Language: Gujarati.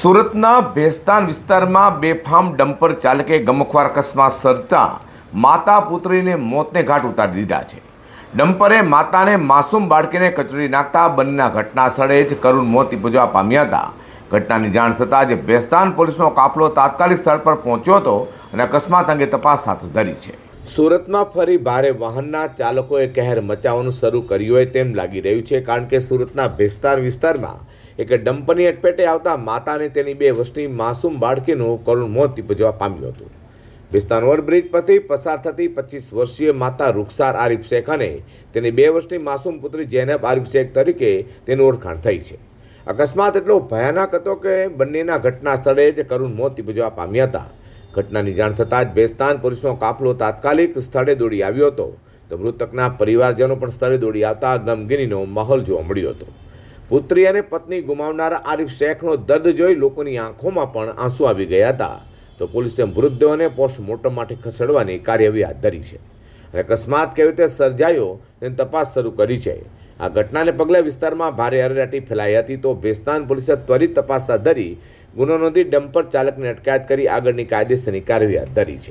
સુરતના ભેસ્તાન વિસ્તારમાં બેફામ ડમ્પર ચાલકે ગમખ્વાર અકસ્માત સર્જતા માતા પુત્રીને મોતને ઘાટ ઉતારી દીધા છે. ડમ્પરે માતાને માસૂમ બાળકીને કચડી નાખતા બંનેના ઘટના સ્થળે જ કરુણ મોત નિપજવા પામ્યા હતા. ઘટનાની જાણ થતાં જ ભેસ્તાન પોલીસનો કાફલો તાત્કાલિક સ્થળ પર પહોંચ્યો હતો અને અકસ્માત અંગે તપાસ હાથ ધરી છે. સુરતમાં ફરી ભારે વાહનના ચાલકોએ કહેર મચાવવાનું શરૂ કર્યું હોય તેમ લાગી રહ્યું છે, કારણ કે સુરતના ભેસ્તાન વિસ્તારમાં એક ડમ્પરની અટપેટે આવતા માતાને તેની 2 વર્ષની માસૂમ બાળકીનું કરુણ મોત નિપજવા પામ્યું હતું. ભેસ્તાન ઓવરબ્રિજ પરથી પસાર થતી 25 વર્ષીય માતા રૂખસાર આરિફ શેખ અને તેની 2 વર્ષની માસૂમ પુત્રી જૈનબ આરિફ શેખ તરીકે તેની ઓળખાણ થઈ છે. અકસ્માત એટલો ભયાનક હતો કે બંનેના ઘટના સ્થળે જ કરુણ મોત નિપજવા પામ્યા હતા. ઘટનાની જાણ થતાં જ ભેસ્તાન પોલીસનો કાફલો તાત્કાલિક સ્થળે દોડી આવ્યો હતો, તો મૃતકના પરિવારજનો પણ સ્થળે દોડી આવતા ગમગીનીનો માહોલ જોવા મળ્યો હતો. પુત્રી અને પત્ની ગુમાવનારા આરિફ શેખનો દર્દ જોઈ લોકોની આંખોમાં પણ આંસુ આવી ગયા હતા. તો પોલીસે મૃતદેહોને પોસ્ટમોર્ટમ માટે ખસેડવાની કાર્યવાહી હાથ ધરી છે અને અકસ્માત કેવી રીતે સર્જાયો તેની તપાસ શરૂ કરી છે. આ ઘટનાને પગલે વિસ્તારમાં ભારે અરેરાટી ફેલાઈ હતી, તો ભેસ્તાન પોલીસે ત્વરિત તપાસ હાથ ધરી ગુનો નોંધી ડમ્પર ચાલકની અટકાયત કરી આગળની કાયદેસરની કાર્યવાહી હાથ ધરી છે.